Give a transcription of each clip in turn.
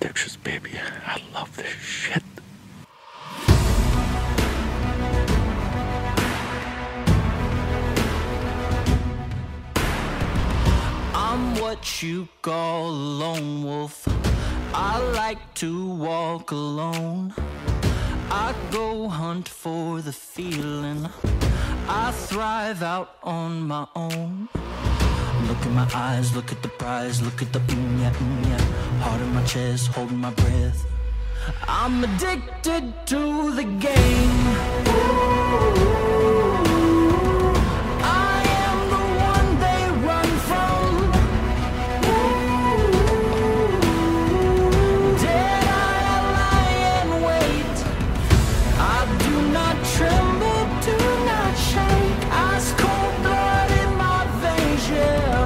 addictions, baby. I love this shit. I'm what you call a lone wolf. I like to walk alone. I go hunt for the feeling. I thrive out on my own. Look in my eyes, look at the prize, look at the yeah. Heart in my chest, holding my breath. I'm addicted to the game. I am the one they run from. Dead I lie and wait. I do not tremble, do not shake. Ice cold blood in my veins, yeah.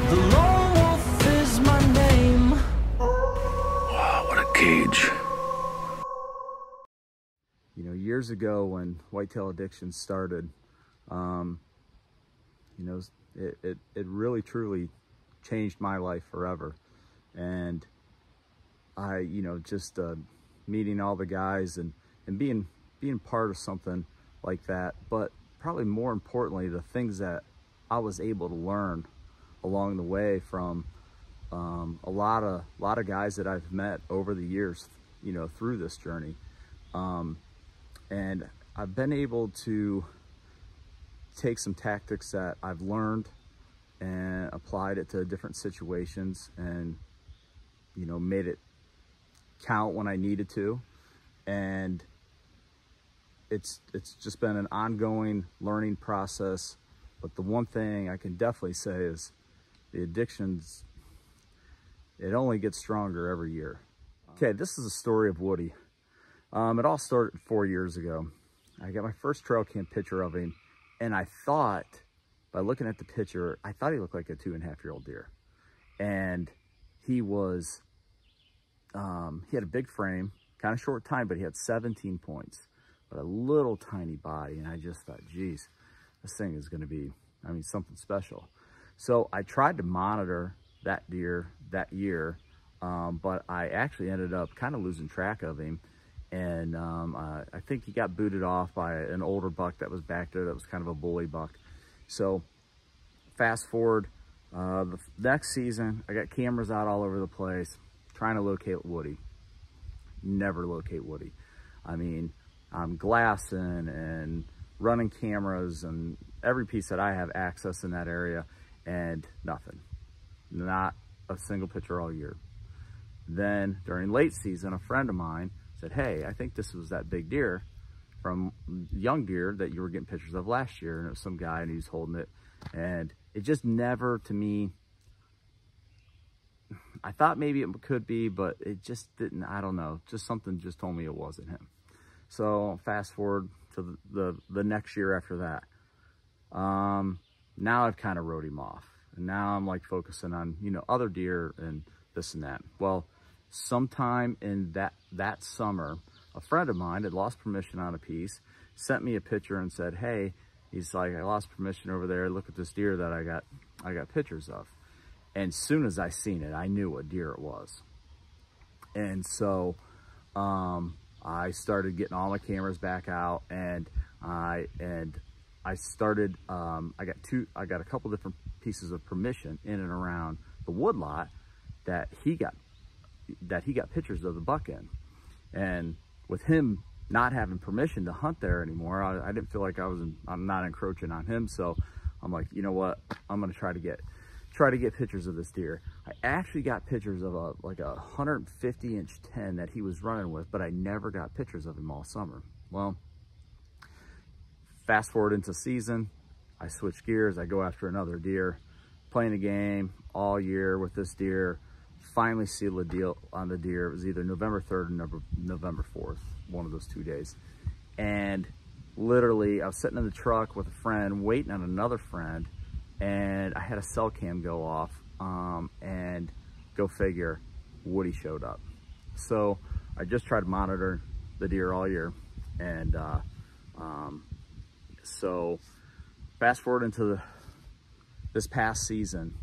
The lone wolf is my name. Wow, what a cage. You know, years ago when whitetail addiction started, you know, it really truly changed my life forever. And I, you know, just meeting all the guys and being part of something like that, but probably more importantly, the things that I was able to learn along the way from a lot of guys that I've met over the years, you know, through this journey. And I've been able to take some tactics that I've learned and applied it to different situations and, you know, made it count when I needed to. And it's just been an ongoing learning process. But the one thing I can definitely say is the addictions, it only gets stronger every year. Okay, this is a story of Woody. It all started 4 years ago. I got my first trail cam picture of him, and I thought, by looking at the picture, I thought he looked like a 2.5-year-old deer. And he was, he had a big frame, kind of short time, but he had 17 points, but a little tiny body. And I just thought, geez, this thing is gonna be, I mean, something special. So I tried to monitor that deer that year, but I actually ended up kind of losing track of him. And I think he got booted off by an older buck that was back there that was kind of a bully buck. So fast forward, the next season, I got cameras out all over the place trying to locate Woody. Never locate Woody. I mean, I'm glassing and running cameras and every piece that I have access in that area, and nothing. Not a single picture all year. Then during late season, a friend of mine said, hey, I think this was that big deer from young deer that you were getting pictures of last year. And it was some guy and he was holding it. And it just never, to me, I thought maybe it could be, but it just didn't, I don't know. Just something just told me it wasn't him. So fast forward to the next year after that. Now I've kind of wrote him off. And now I'm like focusing on, you know, other deer and this and that. Well, sometime in that summer, a friend of mine had lost permission on a piece, sent me a picture and said, hey, he's like, I lost permission over there. Look at this deer that I got pictures of. And as soon as I seen it, I knew what deer it was. And so I started getting all my cameras back out, and I started, I got a couple different pieces of permission in and around the woodlot that he got pictures of the buck in. And with him not having permission to hunt there anymore, I didn't feel like I'm not encroaching on him. So I'm like, you know what, I'm gonna try to get pictures of this deer. I actually got pictures of a 150-inch 10 that he was running with, but I never got pictures of him all summer. Well, fast forward into season, I switch gears, I go after another deer, playing the game all year with this deer. Finally sealed a deal on the deer. It was either November 3rd or November 4th, one of those 2 days. And literally, I was sitting in the truck with a friend, waiting on another friend, and I had a cell cam go off, and go figure, Woody showed up. So I just tried to monitor the deer all year. And so fast forward into this past season,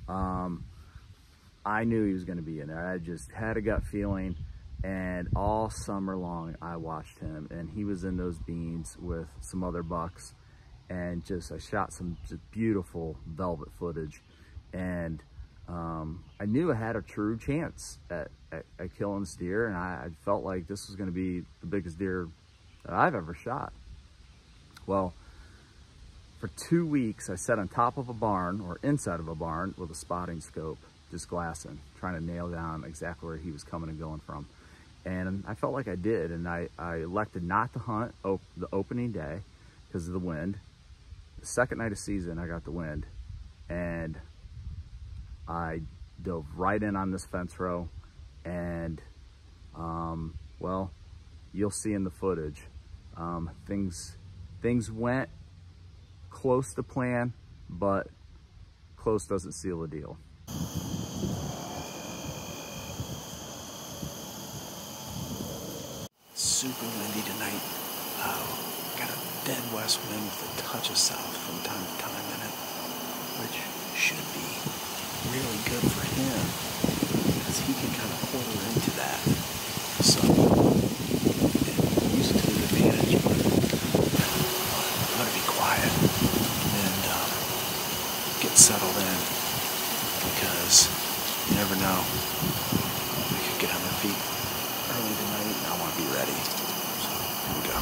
I knew he was going to be in there. I just had a gut feeling, and all summer long I watched him, and he was in those beans with some other bucks, and I shot some just beautiful velvet footage, and I knew I had a true chance at killing this deer, and I felt like this was going to be the biggest deer that I've ever shot. Well, for 2 weeks, I sat on top of a barn or inside of a barn with a spotting scope, just glassing, trying to nail down exactly where he was coming and going from. And I felt like I did, and I elected not to hunt the opening day because of the wind. The second night of season, I got the wind, and I dove right in on this fence row, and well, you'll see in the footage, things went close to plan, but close doesn't seal the deal. Super windy tonight. Got a dead west wind with a touch of south from time to time in it, which should be really good for him because he can kind of order into that. So, use it to his advantage, but I'm going to be quiet and get settled in because you never know. We could get on our feet early tonight and I want to be ready. So, here we go.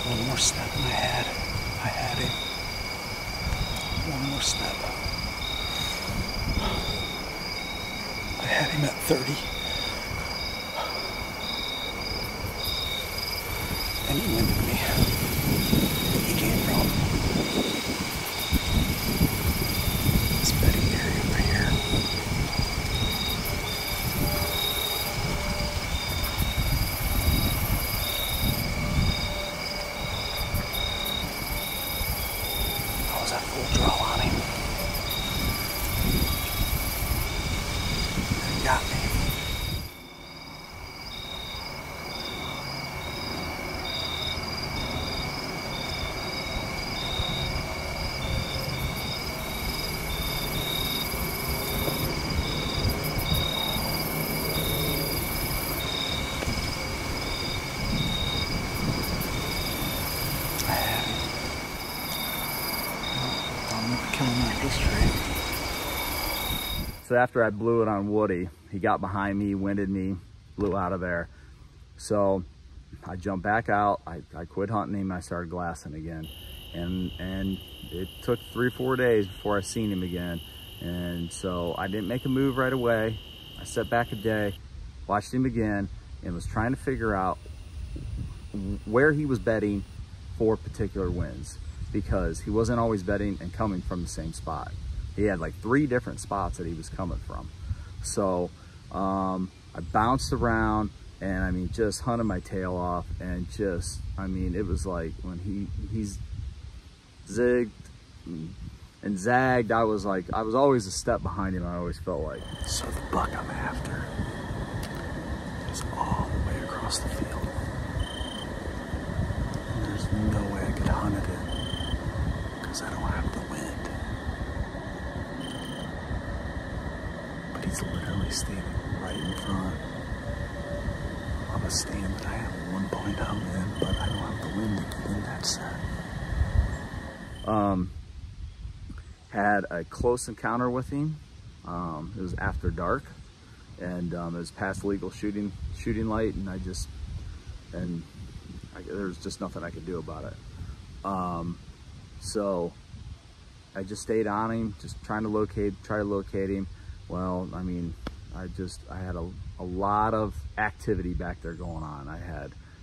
One more step and I had him. One more step. I had him at 30. And he winded me. He came from this bedding area over here. I was at full draw on him. And he got me. So after I blew it on Woody, he got behind me, winded me, blew out of there. So I jumped back out, I quit hunting him, I started glassing again. And it took 3 or 4 days before I seen him again. And so I didn't make a move right away. I sat back a day, watched him again, and was trying to figure out where he was bedding for particular winds, because he wasn't always bedding and coming from the same spot. He had like 3 different spots that he was coming from. So I bounced around and I mean, just hunted my tail off, and just, I mean, it was like when he's zigged and zagged, I was always a step behind him, I always felt like. So the buck I'm after is all across the field. And there's no way I could hunt it because I don't have the wind. But he's literally standing right in front of a stand that I have 1.0 in, but I don't have the wind to get in that set. Had a close encounter with him. It was after dark, and it was past legal shooting light, and there's just nothing I could do about it. So I just stayed on him, just try to locate him. Well, I mean, I had a lot of activity back there going on.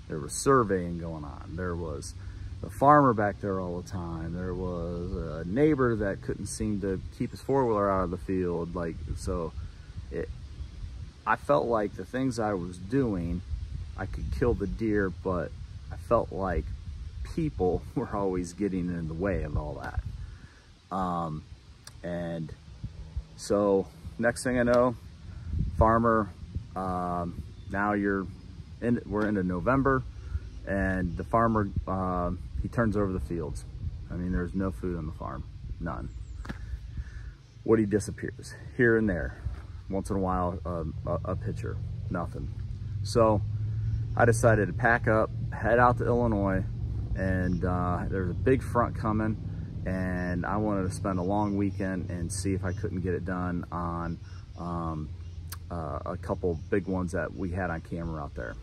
There was surveying going on. There was the farmer back there all the time. There was a neighbor that couldn't seem to keep his four-wheeler out of the field. I felt like the things I was doing, I could kill the deer, but I felt like people were always getting in the way of all that. And so next thing I know, farmer, now we're into November, and the farmer, he turns over the fields. I mean, there's no food on the farm, none. Woody disappears here and there. Once in a while, a pitcher, nothing. So I decided to pack up, head out to Illinois, and there's a big front coming, and I wanted to spend a long weekend and see if I couldn't get it done on a couple big ones that we had on camera out there.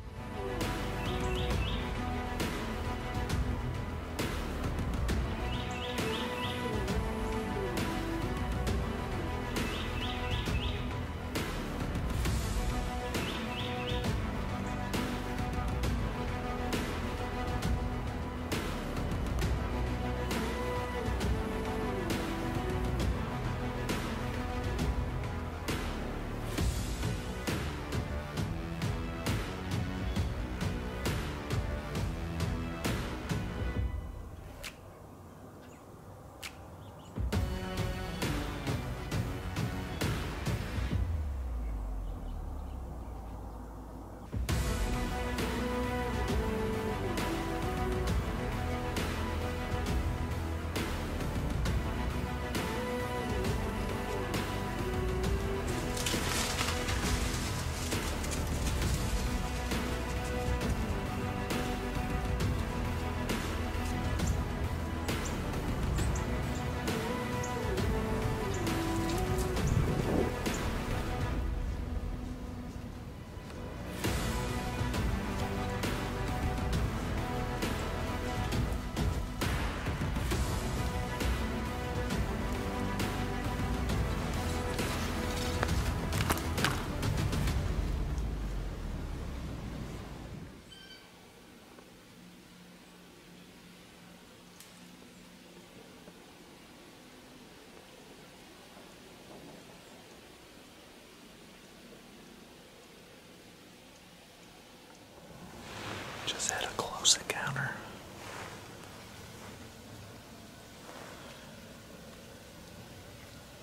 Just had a close encounter.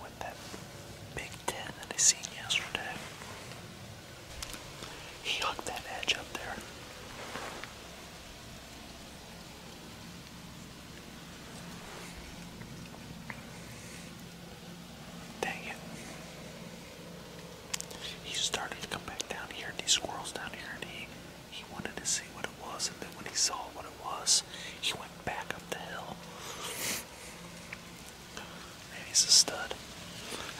With that big 10 that I seen yesterday. He hooked that edge up there. Dang it. He started to come back down here, these squirrels down here, and he wanted to see what it was, and then when he saw what it was, he went back up the hill. Man, he's a stud.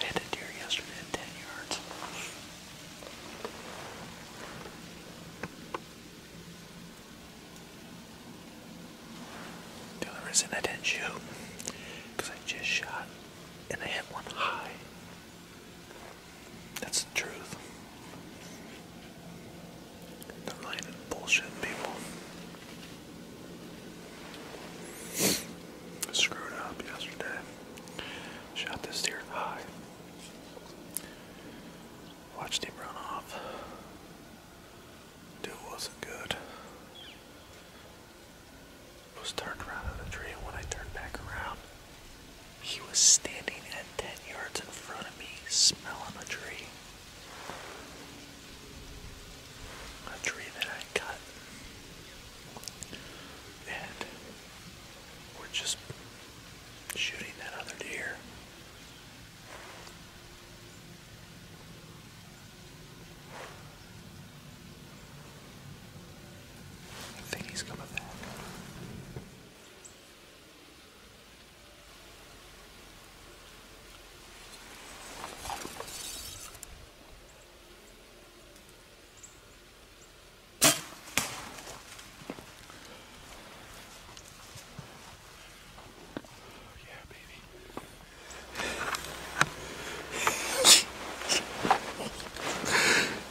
I had a deer yesterday at 10 yards. The only reason I didn't shoot, because I just shot, and I hit one high. That's the truth. They're really bullshit people. I screwed up yesterday. Shot this deer high. Watched him run off. Dude wasn't good. Was turned around in the tree, and when I turned back around, he was standing at 10 yards in front of me, smelling a tree. A tree that I cut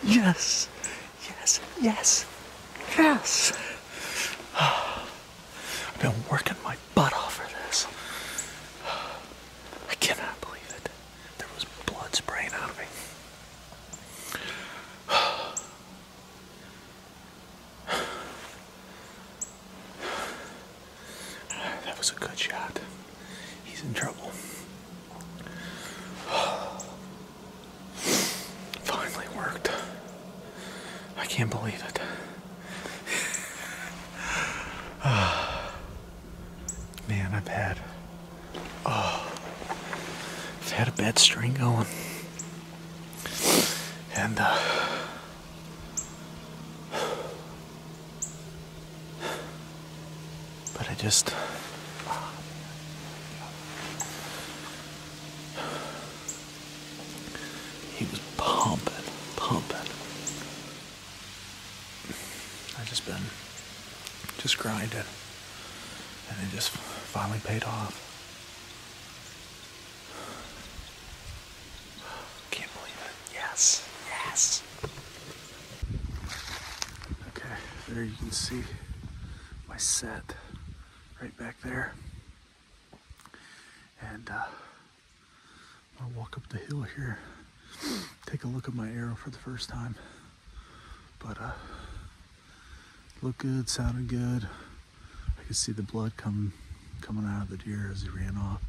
Yes, yes, yes, yes. I've been working my butt off for this. I cannot believe it. There was blood spraying out of me. That was a good shot. He's in trouble. Finally worked. I can't believe it. Man, I've had a bad string going. And but I just he was pumping. I just grinded, and it just finally paid off. Can't believe it. Yes. Okay, there you can see my set right back there. And I'll walk up the hill here, take a look at my arrow for the first time. But looked good, sounded good. I could see the blood coming out of the deer as he ran off.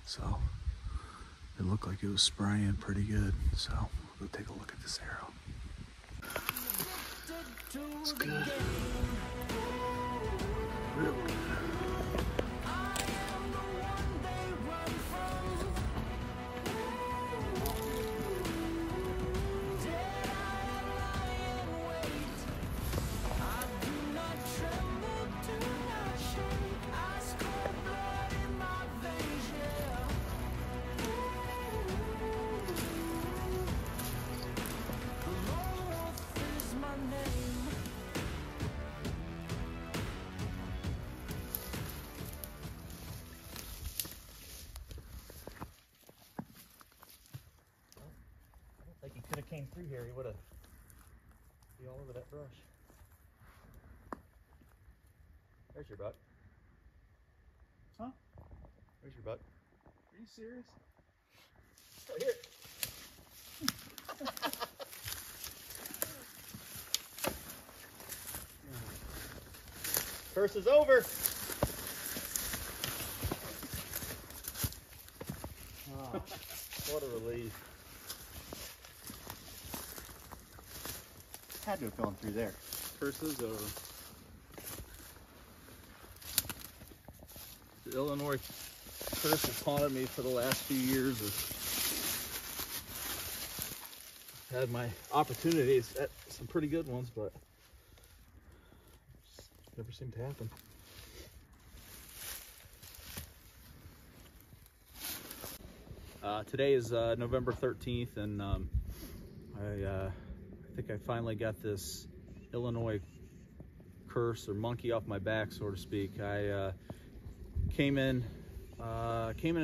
So it looked like it was spraying pretty good. So we'll go take a look at this arrow. It's good. Real good. Like he could have came through here, he would have be all over that brush. There's your buck. Huh? There's your buck. Are you serious? Still here. Curse is over. Oh, what a relief. Had to have gone through there. Curse is over. The Illinois curse has haunted me for the last few years. I've had my opportunities at some pretty good ones, but never seemed to happen. Today is November 13th, and I think I finally got this Illinois curse or monkey off my back, so to speak. I came into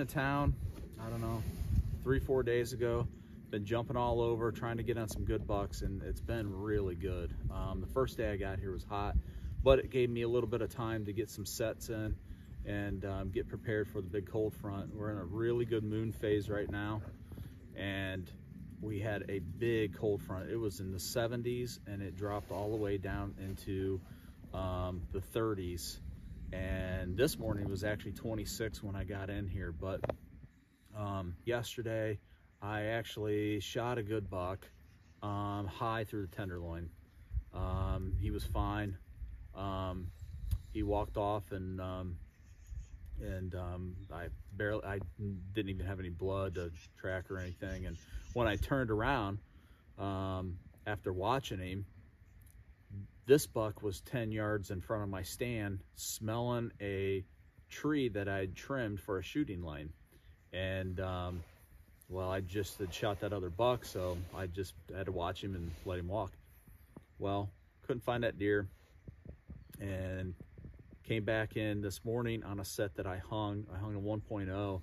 town, I don't know, 3-4 days ago. Been jumping all over, trying to get on some good bucks, and it's been really good. The first day I got here was hot, but it gave me a little bit of time to get some sets in and get prepared for the big cold front. We're in a really good moon phase right now, and we had a big cold front. It was in the 70s, and it dropped all the way down into the 30s. And this morning was actually 26 when I got in here. But yesterday, I actually shot a good buck high through the tenderloin. He was fine. He walked off, and I didn't even have any blood to track or anything. And when I turned around after watching him, this buck was 10 yards in front of my stand, smelling a tree that I'd trimmed for a shooting line. And well, I just had shot that other buck, so I just had to watch him and let him walk. Well, couldn't find that deer, and came back in this morning on a set that I hung a 1.0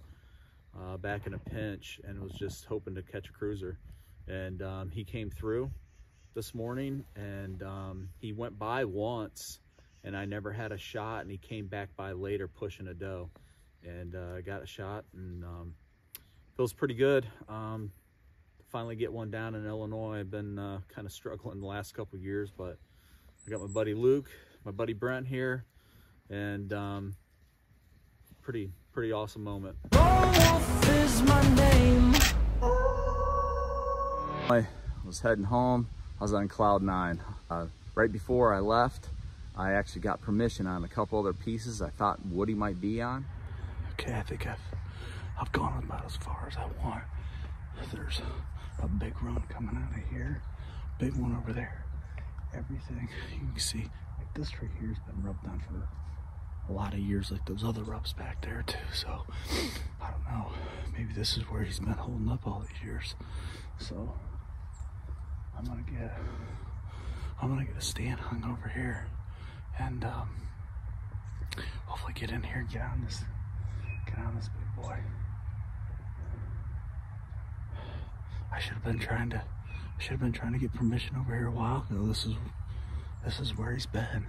back in a pinch, and was just hoping to catch a cruiser. And he came through, this morning, and he went by once and I never had a shot, and he came back by later pushing a doe, and got a shot, and feels pretty good. Finally get one down in Illinois. I've been kind of struggling the last couple years, but I got my buddy Luke, my buddy Brent here, and pretty awesome moment. Wolf is my name. I was heading home. I was on cloud 9. Right before I left, I actually got permission on a couple other pieces I thought Woody might be on. Okay, I think I've gone about as far as I want. There's a big run coming out of here, big one over there. Everything you can see, like this right here has been rubbed on for a lot of years, like those other rubs back there too. So I don't know, maybe this is where he's been holding up all these years. So I'm gonna get a stand hung over here, and hopefully get in here and get on this big boy. I should have been trying to get permission over here a while ago. This is where he's been,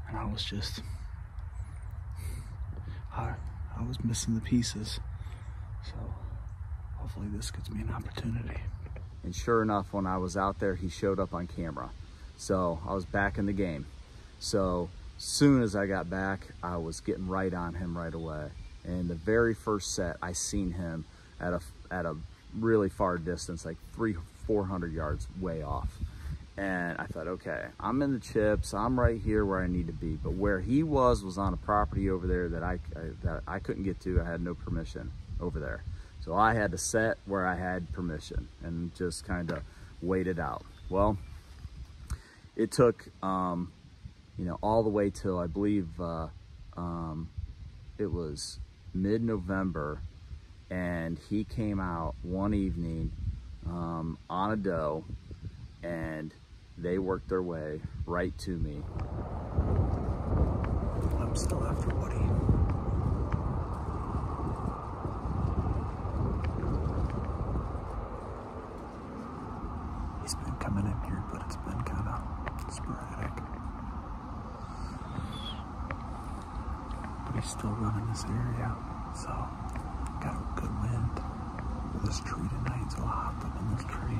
and I was just I was missing the pieces. So hopefully this gives me an opportunity. And sure enough, when I was out there, he showed up on camera. So I was back in the game. So soon as I got back, I was getting right on him right away. And the very first set, I seen him at a really far distance, like 300-400 yards way off. And I thought, okay, I'm in the chips, I'm right here where I need to be. But where he was on a property over there that I couldn't get to. I had no permission over there. So I had to set where I had permission and just kind of wait it out. Well, it took, you know, all the way till I believe it was mid-November, and he came out one evening on a doe, and they worked their way right to me. I'm still after Woody. He's been coming in here, but it's been kind of sporadic. But he's still running this area, so got a good wind with this tree tonight, so I hopped up in this tree.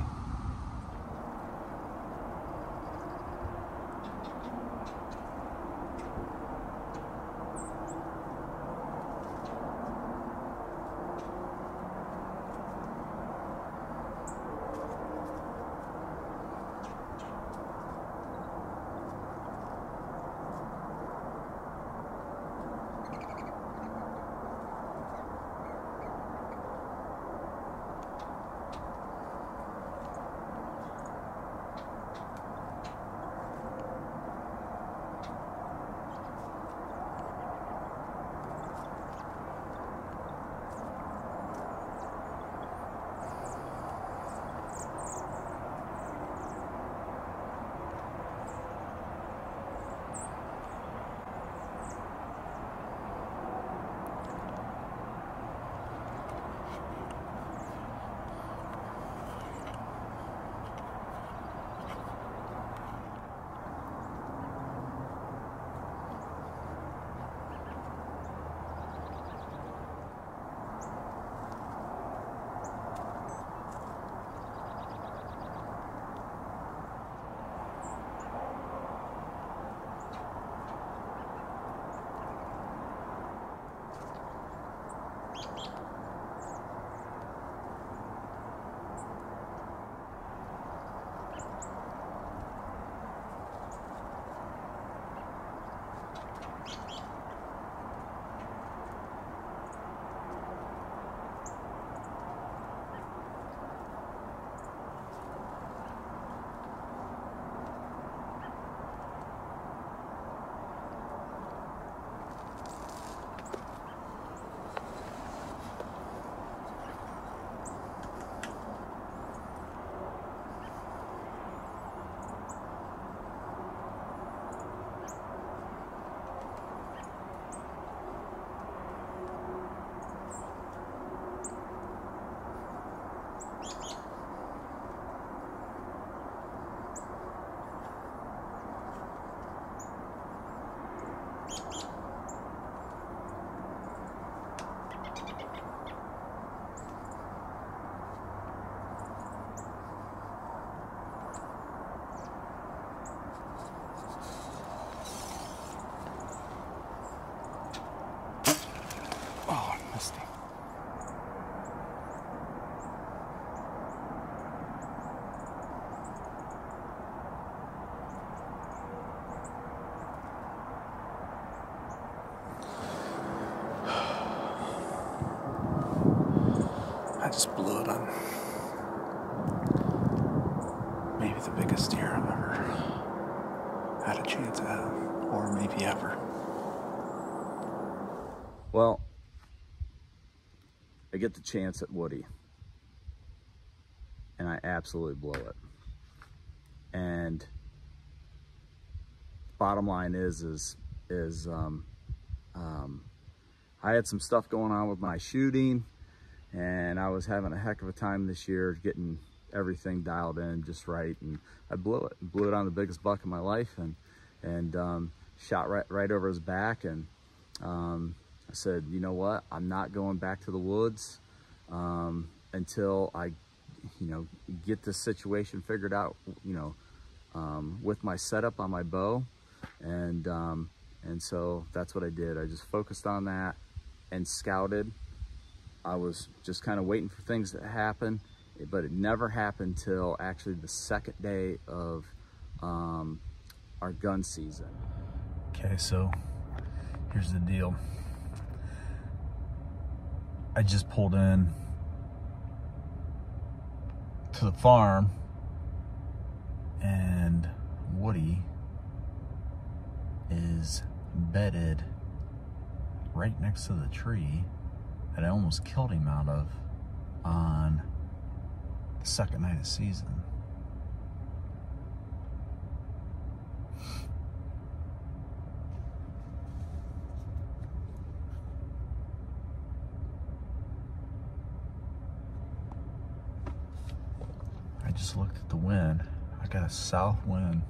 just blew it on maybe the biggest deer I've ever had a chance at, or maybe ever. Well, I get the chance at Woody, and I absolutely blow it. And bottom line is I had some stuff going on with my shooting, and I was having a heck of a time this year getting everything dialed in just right, and I blew it on the biggest buck of my life, and shot right over his back. And I said, you know what, I'm not going back to the woods until I get this situation figured out, with my setup on my bow. And so that's what I did. I just focused on that and scouted. I was just kind of waiting for things to happen, but it never happened till actually the second day of our gun season. Okay, so here's the deal. I just pulled in to the farm, and Woody is bedded right next to the tree that I almost killed him out of on the second night of season. I just looked at the wind. I got a south wind.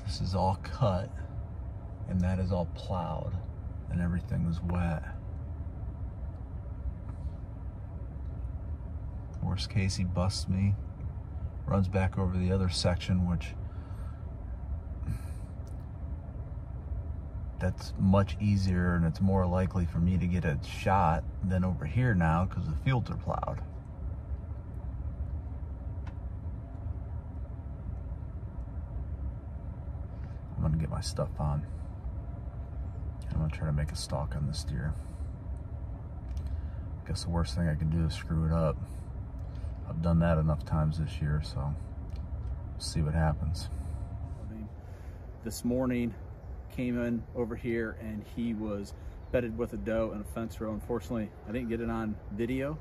This is all cut, and that is all plowed, and everything is wet. Worst case, he busts me, runs back over the other section, which that's much easier, and it's more likely for me to get a shot than over here now because the fields are plowed. I'm gonna get my stuff on. I'm gonna try to make a stalk on this deer. I guess the worst thing I can do is screw it up. I've done that enough times this year, so we'll see what happens. This morning, came in over here, and he was bedded with a doe in a fence row. Unfortunately, I didn't get it on video,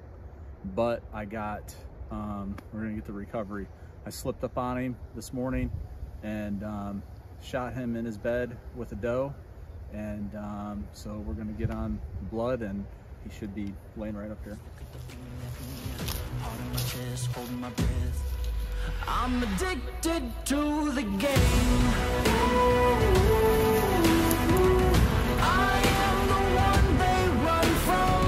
but I got, we're gonna get the recovery. I slipped up on him this morning and shot him in his bed with a doe, and so we're gonna get on blood, and he should be laying right up here. Heart in my chest, holding my breath. I'm addicted to the game. I am the one they run from.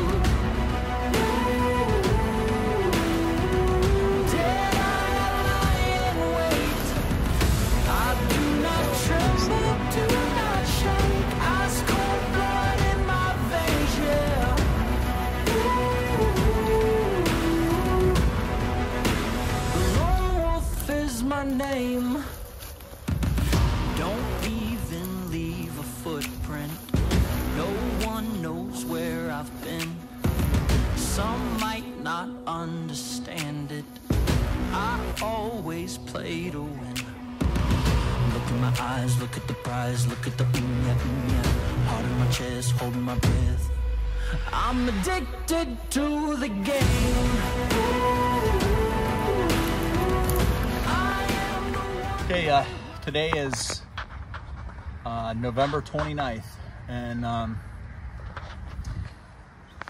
Dead I lie in wait. I do not tremble, do not shake. Ice cold blood in my veins, yeah. The lone wolf is my name. Don't even leave a footprint. No one knows where I've been. Some might not understand it. I always play to win. Look in my eyes, look at the prize, look at the heart in my chest, holding my breath. I'm addicted to the game. Okay, today is November 29th, and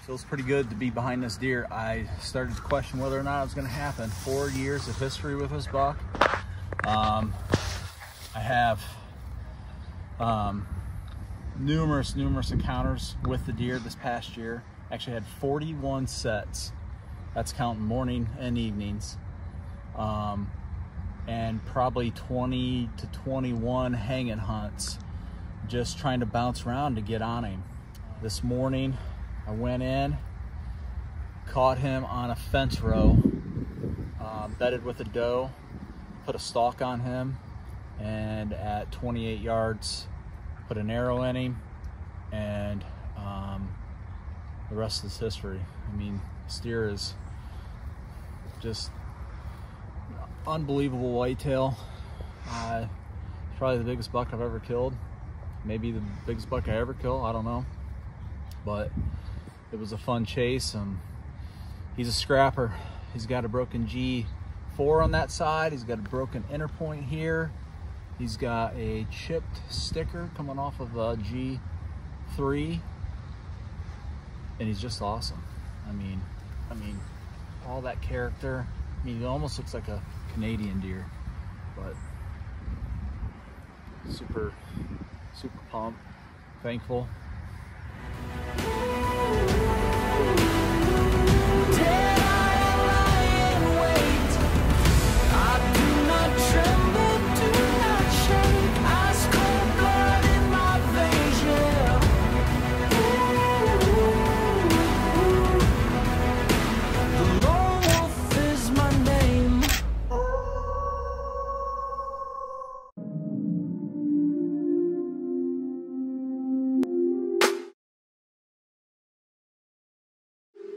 feels pretty good to be behind this deer. I started to question whether or not it was going to happen. 4 years of history with this buck. I have numerous encounters with the deer this past year. Actually had 41 sets. That's counting morning and evenings. And probably 20 to 21 hanging hunts, just trying to bounce around to get on him. This morning, I went in, caught him on a fence row, bedded with a doe, put a stalk on him, and at 28 yards, put an arrow in him and the rest is history. I mean, steer is just unbelievable whitetail. Probably the biggest buck I've ever killed. Maybe the biggest buck I ever kill, I don't know. But it was a fun chase, and he's a scrapper. He's got a broken G4 on that side. He's got a broken inner point here. He's got a chipped sticker coming off of a G3. And he's just awesome. I mean, all that character. I mean, he almost looks like a Canadian deer, but super pumped, thankful.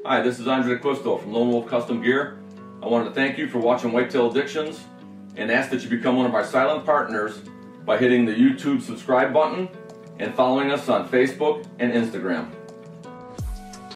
Hi, this is Andre Custo from Lone Wolf Custom Gear. I wanted to thank you for watching Whitetail Addictions and ask that you become one of our silent partners by hitting the YouTube subscribe button and following us on Facebook and Instagram.